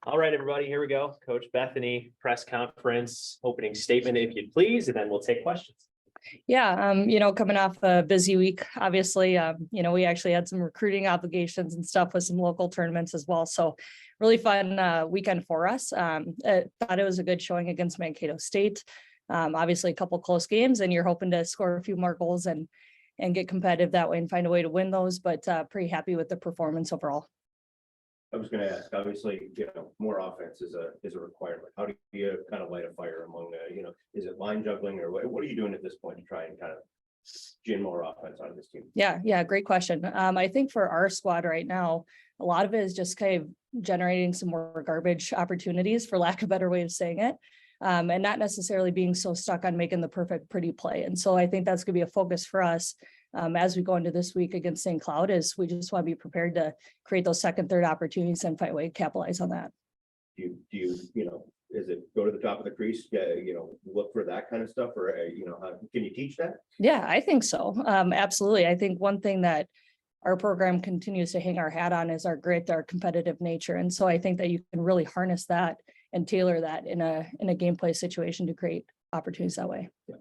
All right, everybody, here we go. Coach Bethany, press conference, opening statement, if you'd please, and then we'll take questions. Yeah, coming off a busy week, obviously, we actually had some recruiting obligations and stuff with some local tournaments as well. So really fun weekend for us. I thought it was a good showing against Mankato State. Obviously a couple close games, and you're hoping to score a few more goals and get competitive that way and find a way to win those, but pretty happy with the performance overall. I was going to ask, obviously, more offense is a requirement. How do you kind of light a fire among, is it line juggling or what are you doing at this point to try and kind of gin more offense out of this team? Yeah, great question. I think for our squad right now, a lot of it is just kind of generating some more garbage opportunities, for lack of a better way of saying it, and not necessarily being so stuck on making the perfect pretty play. And so I think that's going to be a focus for us. As we go into this week against St. Cloud, is we just want to be prepared to create those second, third opportunities and find a way to capitalize on that. Do you, is it go to the top of the crease, look for that kind of stuff, or, can you teach that? Yeah, I think so. Absolutely. I think one thing that our program continues to hang our hat on is our grit, our competitive nature. And so I think that you can really harness that and tailor that in a gameplay situation to create opportunities that way. Yeah.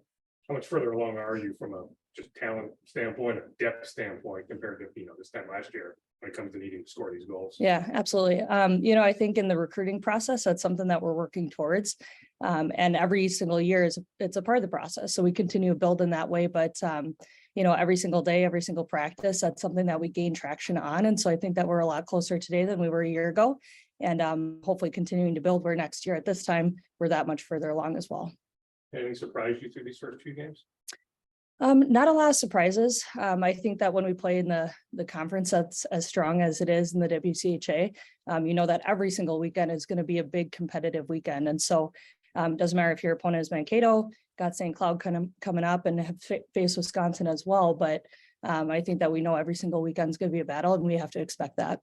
How much further along are you from a just talent standpoint, a depth standpoint compared to, this time last year when it comes to needing to score these goals? Yeah, absolutely. I think in the recruiting process, that's something that we're working towards. And every single year it's a part of the process. So we continue to build in that way, but every single day, every single practice, that's something that we gain traction on. And so I think that we're a lot closer today than we were a year ago. And hopefully continuing to build where next year at this time, we're that much further along as well. Anything surprised you through these first two games? Not a lot of surprises. I think that when we play in the conference that's as strong as it is in the WCHA, that every single weekend is going to be a big competitive weekend. And so it doesn't matter if your opponent is Mankato, got St. Cloud coming up, and have faced Wisconsin as well. But I think that we know every single weekend is going to be a battle, and we have to expect that.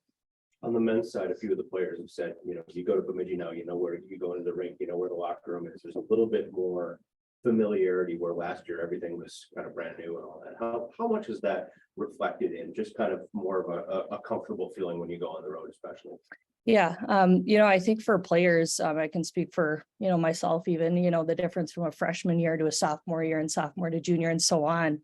On the men's side, a few of the players have said, you go to Bemidji now, where you go into the rink, where the locker room is. There's a little bit more familiarity, where last year everything was kind of brand new and all that. How much is that reflected in just kind of more of a comfortable feeling when you go on the road, especially? Yeah. I think for players, I can speak for, myself, even, the difference from a freshman year to a sophomore year and sophomore to junior and so on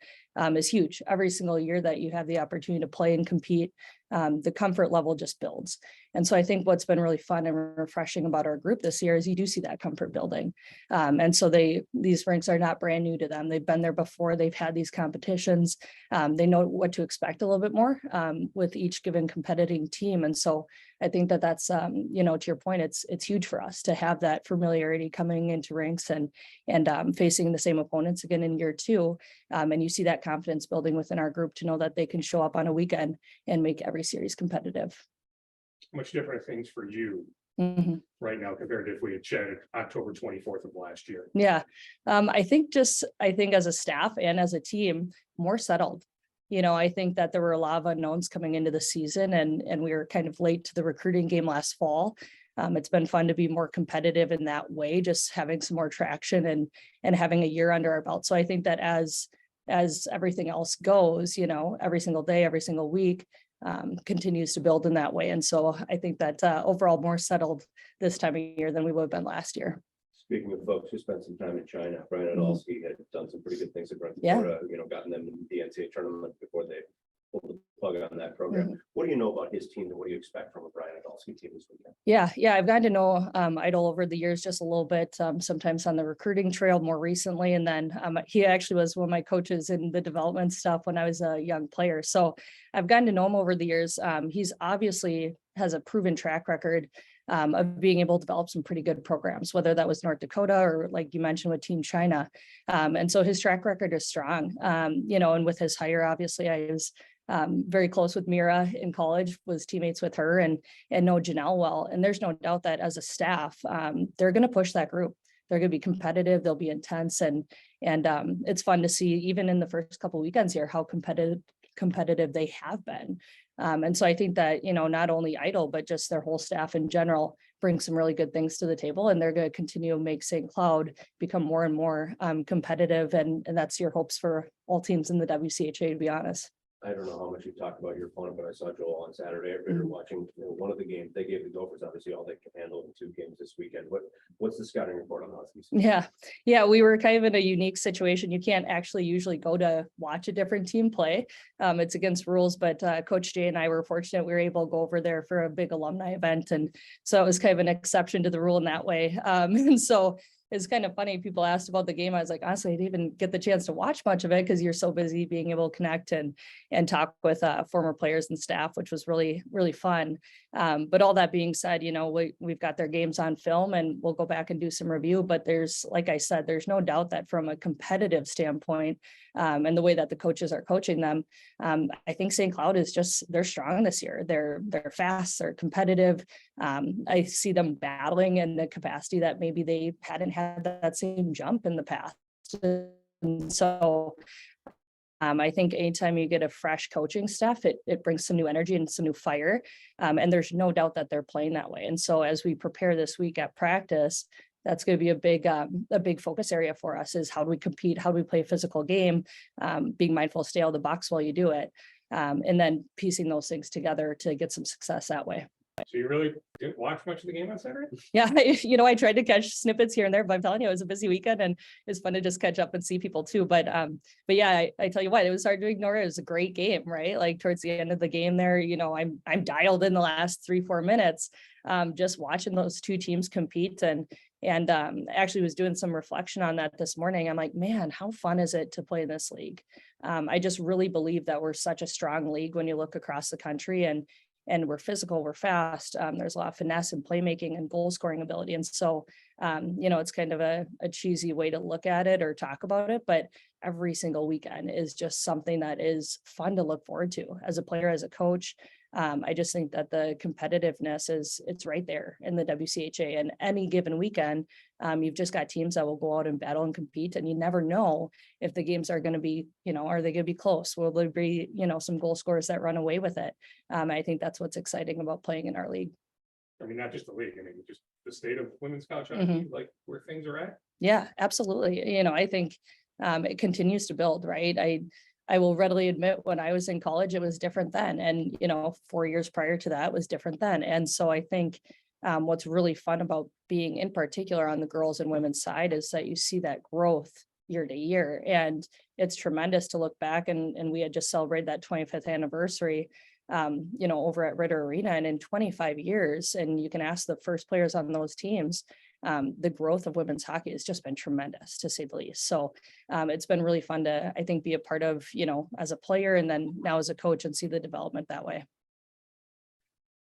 is huge. Every single year that you have the opportunity to play and compete, the comfort level just builds. And so I think what's been really fun and refreshing about our group this year is you do see that comfort building. And so these rinks are not brand new to them. They've been there before. They've had these competitions. They know what to expect a little bit more with each given competing team. And so I think that that's, to your point, it's huge for us to have that familiarity coming into rinks and facing the same opponents again in year two. And you see that confidence building within our group to know that they can show up on a weekend and make every series competitive. Much different things for you right now compared to if we had chatted October 24th of last year. Yeah. I think as a staff and as a team, more settled. I think that there were a lot of unknowns coming into the season, and we were kind of late to the recruiting game last fall. It's been fun to be more competitive in that way, just having some more traction and having a year under our belt. So I think that as everything else goes, every single day, every single week, continues to build in that way. And so I think that overall more settled this time of year than we would have been last year. Speaking of folks who spent some time in China, Brian Adolski had done some pretty good things at Brent, gotten them in the NCAA tournament before they pulled the plug on that program. What do you know about his team, and what do you expect from a Brian Adolski team this weekend? Yeah, I've gotten to know Idol over the years just a little bit, sometimes on the recruiting trail more recently. And then he actually was one of my coaches in the development stuff when I was a young player. So I've gotten to know him over the years. He's obviously has a proven track record of being able to develop some pretty good programs, whether that was North Dakota or, like you mentioned, with Team China. And so his track record is strong, and with his hire, obviously I was very close with Mira in college, was teammates with her and know Janelle well. And there's no doubt that as a staff, they're going to push that group. They're going to be competitive. They'll be intense. And it's fun to see, even in the first couple of weekends here, how competitive they have been. And so I think that, not only Idol, but just their whole staff in general bring some really good things to the table, and they're going to continue to make St. Cloud become more and more competitive. And that's your hopes for all teams in the WCHA, to be honest. I don't know how much you've talked about your opponent, but I saw Joel on Saturday. We were watching, one of the games. They gave the Gophers obviously all they can handle in 2 games this weekend. What's the scouting report on Huskies? Yeah, we were kind of in a unique situation. You can't actually usually go to watch a different team play. It's against rules, but Coach Jay and I were fortunate. We were able to go over there for a big alumni event. And so it was kind of an exception to the rule in that way. And so it's kind of funny. People asked about the game. I was like, honestly, I didn't even get the chance to watch much of it because you're so busy being able to connect and talk with former players and staff, which was really, really fun. But all that being said, we've got their games on film and we'll go back and do some review. But there's, like I said, there's no doubt that from a competitive standpoint and the way that the coaches are coaching them, I think St. Cloud is they're strong this year. They're fast, they're competitive. I see them battling in the capacity that maybe they hadn't had that same jump in the past. And so I think anytime you get a fresh coaching staff, it brings some new energy and some new fire. And there's no doubt that they're playing that way. And so as we prepare this week at practice, that's going to be a big focus area for us is how do we compete? How do we play a physical game? Being mindful to stay out of the box while you do it. And then piecing those things together to get some success that way. So you really didn't watch much of the game on Saturday? Yeah, I tried to catch snippets here and there, but I'm telling you, it was a busy weekend and it's fun to just catch up and see people too. But yeah, I tell you what, it was hard to ignore. It was a great game, right? Like towards the end of the game there, I'm dialed in the last 3-4 minutes, just watching those 2 teams compete and actually was doing some reflection on that this morning. I'm like, man, how fun is it to play in this league? I just really believe that we're such a strong league when you look across the country and we're physical, we're fast. There's a lot of finesse and playmaking and goal scoring ability. And so, it's kind of a cheesy way to look at it or talk about it, but every single weekend is just something that is fun to look forward to as a player, as a coach. I just think that the competitiveness it's right there in the WCHA, and any given weekend, you've just got teams that will go out and battle and compete, and you never know if the games are going to be, are they going to be close? Will there be, some goal scorers that run away with it? I think that's what's exciting about playing in our league. I mean, not just the league, just the state of women's college hockey, like where things are at. Yeah, absolutely. I think it continues to build, right? I will readily admit when I was in college, it was different then. And, 4 years prior to that was different then. And so I think what's really fun about being in particular on the girls and women's side is that you see that growth year to year. And it's tremendous to look back and we had just celebrated that 25th anniversary, over at Ritter Arena, and in 25 years, and you can ask the first players on those teams, the growth of women's hockey has just been tremendous, to say the least. So it's been really fun to, I think, be a part of, as a player and then now as a coach and see the development that way.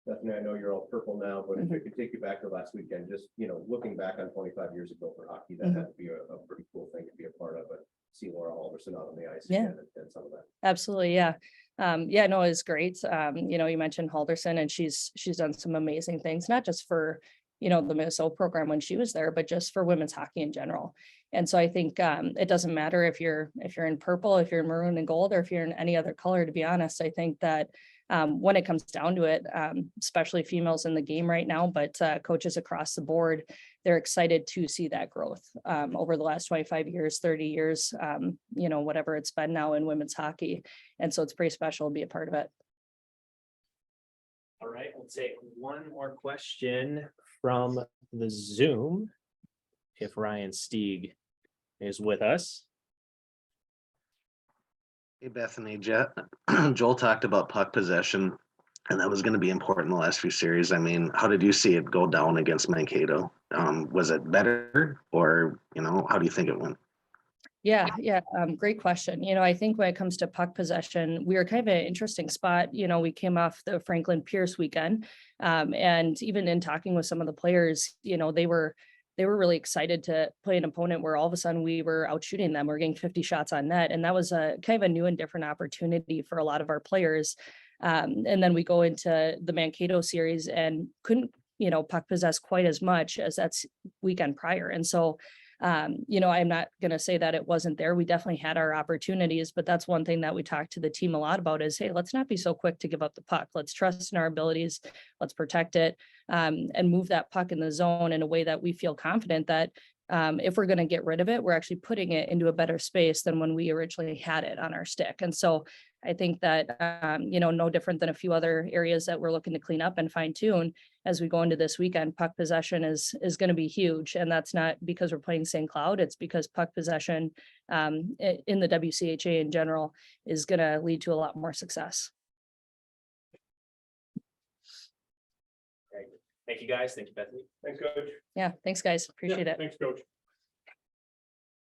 Bethany, I know you're all purple now, but if I could take you back to last weekend, just, looking back on 25 years ago for hockey, that had to be a pretty cool thing to be a part of, but see Laura Halverson out on the ice again and some of that. Absolutely. Yeah. It was great. You mentioned Halverson, and she's done some amazing things, not just for, the Minnesota program when she was there, but just for women's hockey in general. And so I think it doesn't matter if you're in purple, if you're in maroon and gold, or if you're in any other color, to be honest. I think that when it comes down to it, especially females in the game right now, but coaches across the board, they're excited to see that growth over the last 25 years, 30 years, whatever it's been now in women's hockey. And so it's pretty special to be a part of it. All right, we'll take one more question from the Zoom. If Ryan Stieg is with us. Hey, Bethany, Joel talked about puck possession, and that was going to be important in the last few series. I mean, how did you see it go down against Mankato? Was it better, or, how do you think it went? Yeah. Great question. I think when it comes to puck possession, we were kind of an interesting spot. We came off the Franklin Pierce weekend, and even in talking with some of the players, they were really excited to play an opponent where all of a sudden we were out shooting them. We're getting 50 shots on net. And that was a kind of a new and different opportunity for a lot of our players. And then we go into the Mankato series and couldn't, puck possess quite as much as that's weekend prior. And so, I'm not going to say that it wasn't there. We definitely had our opportunities, but that's one thing that we talked to the team a lot about is, hey, let's not be so quick to give up the puck. Let's trust in our abilities. Let's protect it and move that puck in the zone in a way that we feel confident that if we're going to get rid of it, we're actually putting it into a better space than when we originally had it on our stick. And so I think that, no different than a few other areas that we're looking to clean up and fine tune as we go into this weekend. Puck possession is going to be huge. And that's not because we're playing St. Cloud. It's because puck possession in the WCHA in general is going to lead to a lot more success. Thank you, guys. Thank you, Bethany. Thanks, coach. Yeah, thanks, guys. Appreciate Yeah, it. Thanks, coach.